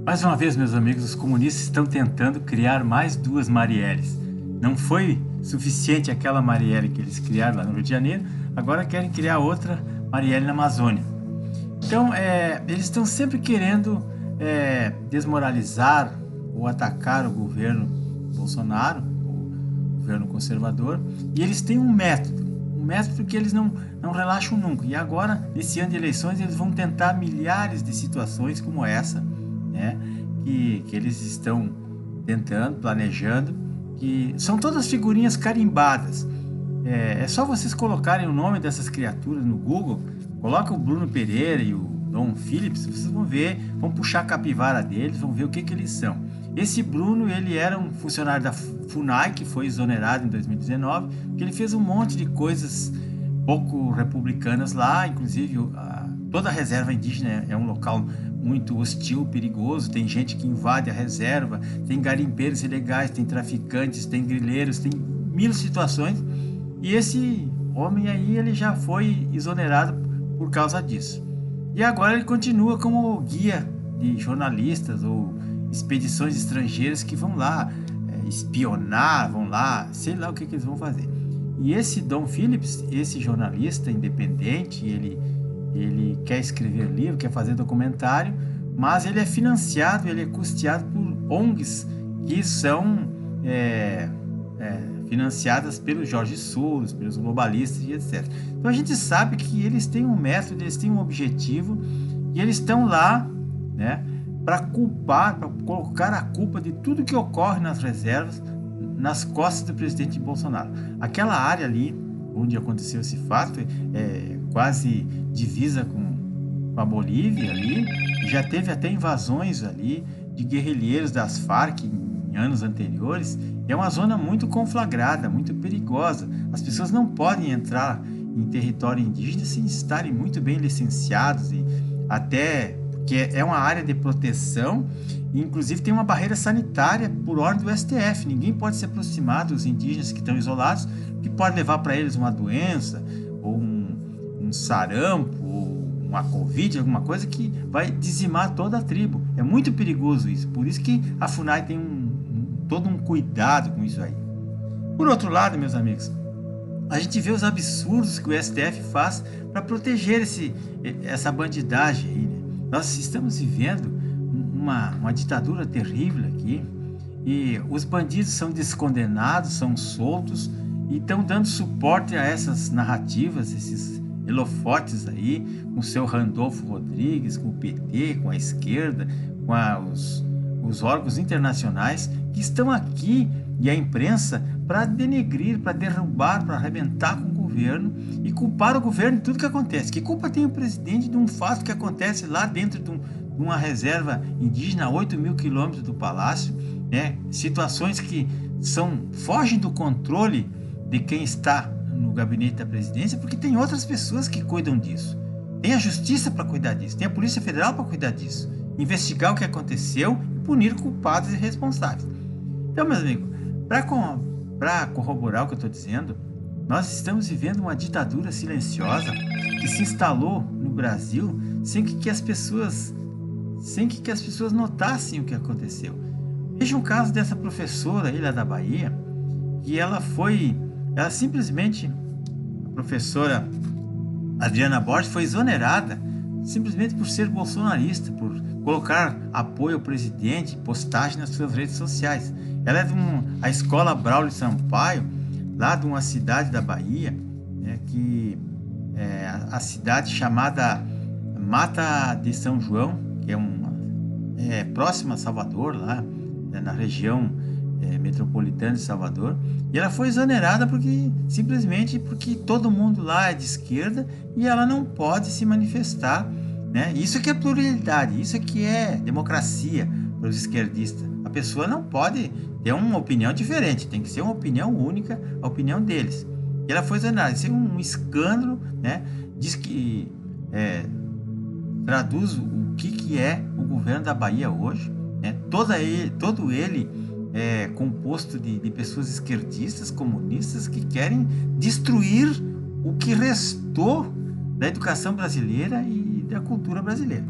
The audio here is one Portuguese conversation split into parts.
Mais uma vez, meus amigos, os comunistas estão tentando criar mais duas Marielles. Não foi suficiente aquela Marielle que eles criaram lá no Rio de Janeiro, agora querem criar outra Marielle na Amazônia. Então, eles estão sempre querendo desmoralizar ou atacar o governo Bolsonaro, o governo conservador, e eles têm um método que eles não relaxam nunca. E agora, nesse ano de eleições, eles vão tentar milhares de situações como essa, né, que eles estão tentando, planejando, que são todas figurinhas carimbadas. É só vocês colocarem o nome dessas criaturas no Google, coloca o Bruno Pereira e o Dom Phillips, vocês vão ver, vão puxar a capivara deles, vão ver o que eles são. Esse Bruno, ele era um funcionário da FUNAI, que foi exonerado em 2019, que ele fez um monte de coisas pouco republicanas lá, inclusive toda a reserva indígena é um local muito hostil, perigoso, tem gente que invade a reserva, tem garimpeiros ilegais, tem traficantes, tem grileiros, tem mil situações, e esse homem aí, ele já foi exonerado por causa disso. E agora ele continua como guia de jornalistas ou expedições estrangeiras que vão lá espionar, vão lá, sei lá o que eles vão fazer. E esse Dom Phillips, esse jornalista independente, ele quer escrever livro, quer fazer documentário, mas ele é financiado, ele é custeado por ONGs que são financiadas pelos Jorge Soros, pelos globalistas e etc. Então a gente sabe que eles têm um método, eles têm um objetivo e eles estão lá, né, para colocar a culpa de tudo que ocorre nas reservas nas costas do presidente Bolsonaro. Aquela área ali onde aconteceu esse fato quase divisa com a Bolívia ali, já teve até invasões ali de guerrilheiros das Farc em anos anteriores. É uma zona muito conflagrada, muito perigosa. As pessoas não podem entrar em território indígena sem estarem muito bem licenciados, e até porque é uma área de proteção, e inclusive tem uma barreira sanitária por ordem do STF. Ninguém pode se aproximar dos indígenas que estão isolados, que pode levar para eles uma doença, ou um sarampo, ou uma Covid, alguma coisa que vai dizimar toda a tribo. É muito perigoso isso, por isso que a FUNAI tem todo um cuidado com isso aí. Por outro lado, meus amigos, a gente vê os absurdos que o STF faz para proteger essa bandidagem aí, né? Nós estamos vivendo uma ditadura terrível aqui, e os bandidos são descondenados, são soltos e estão dando suporte a essas narrativas, esses holofotes aí, com o seu Randolfo Rodrigues, com o PT, com a esquerda, com os órgãos internacionais que estão aqui, e a imprensa, para denegrir, para derrubar, para arrebentar com o governo e culpar o governo de tudo que acontece. Que culpa tem o presidente de um fato que acontece lá dentro de uma reserva indígena a 8 mil quilômetros do palácio, né? Situações que fogem do controle de quem está no gabinete da presidência, porque tem outras pessoas que cuidam disso. Tem a justiça para cuidar disso, tem a Polícia Federal para cuidar disso, investigar o que aconteceu e punir culpados e responsáveis. Então, meus amigos, para corroborar o que eu estou dizendo, nós estamos vivendo uma ditadura silenciosa que se instalou no Brasil sem que as pessoas notassem o que aconteceu. Veja um caso dessa professora aí lá da Bahia, que ela simplesmente, a professora Adriana Borges foi exonerada simplesmente por ser bolsonarista, por colocar apoio ao presidente, postagem nas suas redes sociais. Ela é a escola Braulio Sampaio, lá de uma cidade da Bahia, né, que é a cidade chamada Mata de São João, que é próxima a Salvador, lá, né, na região metropolitana de Salvador. E ela foi exonerada simplesmente porque todo mundo lá é de esquerda e ela não pode se manifestar, né? Isso que é pluralidade, isso que é democracia para os esquerdistas. A pessoa não pode ter uma opinião diferente, tem que ser uma opinião única, a opinião deles. E ela foi exonerada. Isso é um escândalo, né? Diz que traduz o que é o governo da Bahia hoje, né? Todo ele é composto de pessoas esquerdistas, comunistas, que querem destruir o que restou da educação brasileira e da cultura brasileira.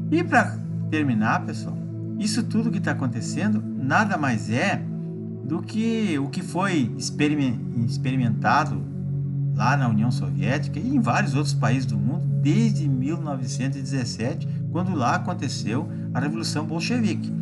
E para terminar, pessoal, isso tudo que está acontecendo nada mais é do que o que foi experimentado lá na União Soviética e em vários outros países do mundo desde 1917, quando lá aconteceu a Revolução Bolchevique.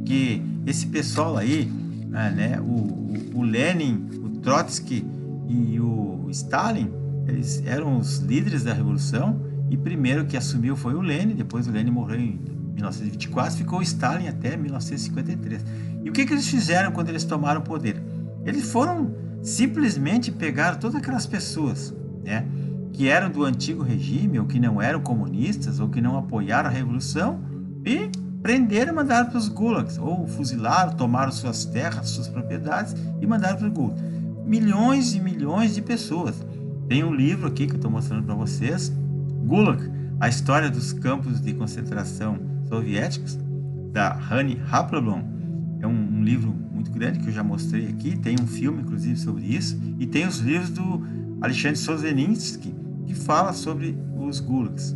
Que esse pessoal aí, né, o Lenin, o Trotsky e o Stalin, eles eram os líderes da Revolução, e primeiro que assumiu foi o Lenin, depois o Lenin morreu em 1924, ficou o Stalin até 1953. E o que eles fizeram quando eles tomaram o poder? Eles foram simplesmente pegar todas aquelas pessoas, né, que eram do antigo regime, ou que não eram comunistas, ou que não apoiaram a Revolução, e prenderam e mandaram para os gulags, ou fuzilaram, tomaram suas terras, suas propriedades e mandaram para os gulags. Milhões e milhões de pessoas. Tem um livro aqui que eu estou mostrando para vocês, Gulag, a história dos campos de concentração soviéticos, da Hanni Hapalblom. É um livro muito grande que eu já mostrei aqui, tem um filme inclusive sobre isso, e tem os livros do Alexandre Solzhenitsyn, que fala sobre os gulags.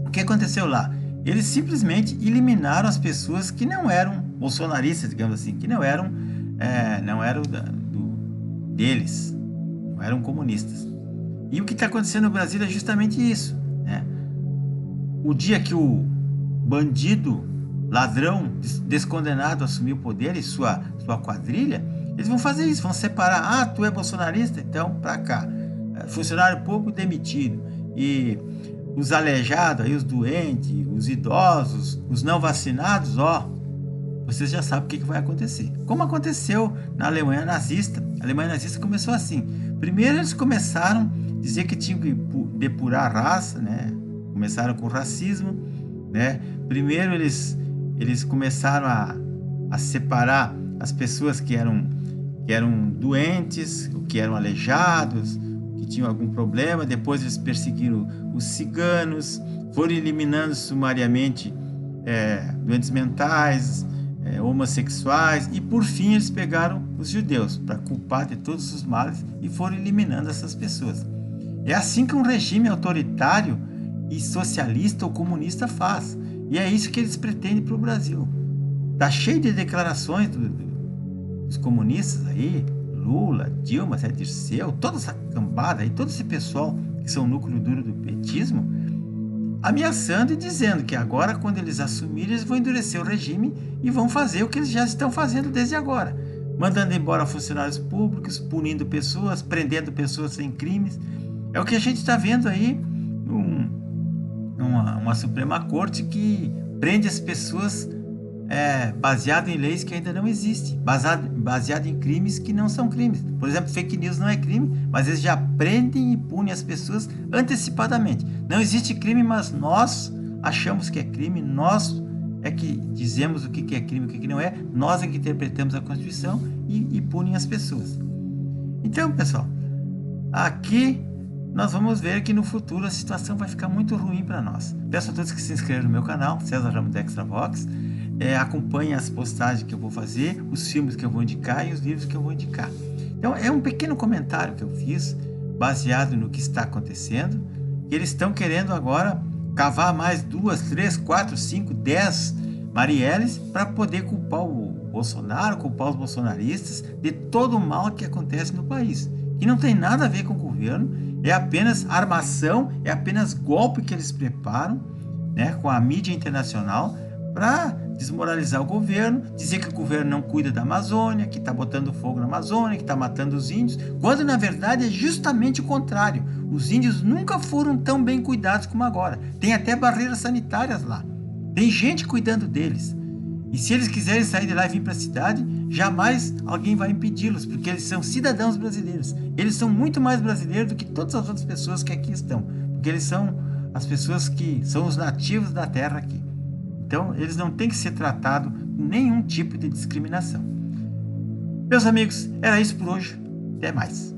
O que aconteceu lá? Eles simplesmente eliminaram as pessoas que não eram bolsonaristas, digamos assim, que não eram deles, não eram comunistas. E o que está acontecendo no Brasil é justamente isso, né? O dia que o bandido, ladrão, descondenado assumir o poder e sua quadrilha, eles vão fazer isso, vão separar. Ah, tu é bolsonarista? Então pra cá. Funcionário público demitido. E os aleijados, aí, os doentes, os idosos, os não vacinados, ó, vocês já sabem o que vai acontecer. Como aconteceu na Alemanha nazista. A Alemanha nazista começou assim. Primeiro eles começaram a dizer que tinham que depurar a raça, né? Começaram com o racismo, né? Primeiro eles começaram a separar as pessoas que eram doentes, que eram aleijados, que tinham algum problema. Depois eles perseguiram os ciganos, foram eliminando sumariamente doentes mentais, homossexuais, e por fim eles pegaram os judeus para culpar de todos os males e foram eliminando essas pessoas. É assim que um regime autoritário e socialista ou comunista faz, e é isso que eles pretendem para o Brasil. Tá cheio de declarações dos comunistas aí, Lula, Dilma, Zé Dirceu, toda essa cambada aí, todo esse pessoal que são o núcleo duro do petismo, ameaçando e dizendo que agora, quando eles assumirem, eles vão endurecer o regime e vão fazer o que eles já estão fazendo desde agora, mandando embora funcionários públicos, punindo pessoas, prendendo pessoas sem crimes. É o que a gente está vendo aí numa Suprema Corte que prende as pessoas baseado em leis que ainda não existem, baseado em crimes que não são crimes. Por exemplo, fake news não é crime, mas eles já prendem e punem as pessoas antecipadamente. Não existe crime, mas nós achamos que é crime, nós é que dizemos o que é crime e o que não é, nós é que interpretamos a Constituição e punem as pessoas. Então, pessoal, aqui nós vamos ver que no futuro a situação vai ficar muito ruim para nós. Peço a todos que se inscrevam no meu canal, César Ramos Extra Vox. Acompanhe as postagens que eu vou fazer, os filmes que eu vou indicar e os livros que eu vou indicar. Então, é um pequeno comentário que eu fiz, baseado no que está acontecendo, que eles estão querendo agora cavar mais 2, 3, 4, 5, 10 Marielles para poder culpar o Bolsonaro, culpar os bolsonaristas de todo o mal que acontece no país. Que não tem nada a ver com o governo, é apenas armação, é apenas golpe que eles preparam, né, com a mídia internacional, para desmoralizar o governo, dizer que o governo não cuida da Amazônia, que está botando fogo na Amazônia, que está matando os índios, quando na verdade é justamente o contrário. Os índios nunca foram tão bem cuidados como agora. Tem até barreiras sanitárias lá. Tem gente cuidando deles. E se eles quiserem sair de lá e vir para a cidade, jamais alguém vai impedi-los, porque eles são cidadãos brasileiros. Eles são muito mais brasileiros do que todas as outras pessoas que aqui estão, porque eles são as pessoas que são os nativos da terra aqui. Então, eles não têm que ser tratados com nenhum tipo de discriminação. Meus amigos, era isso por hoje. Até mais.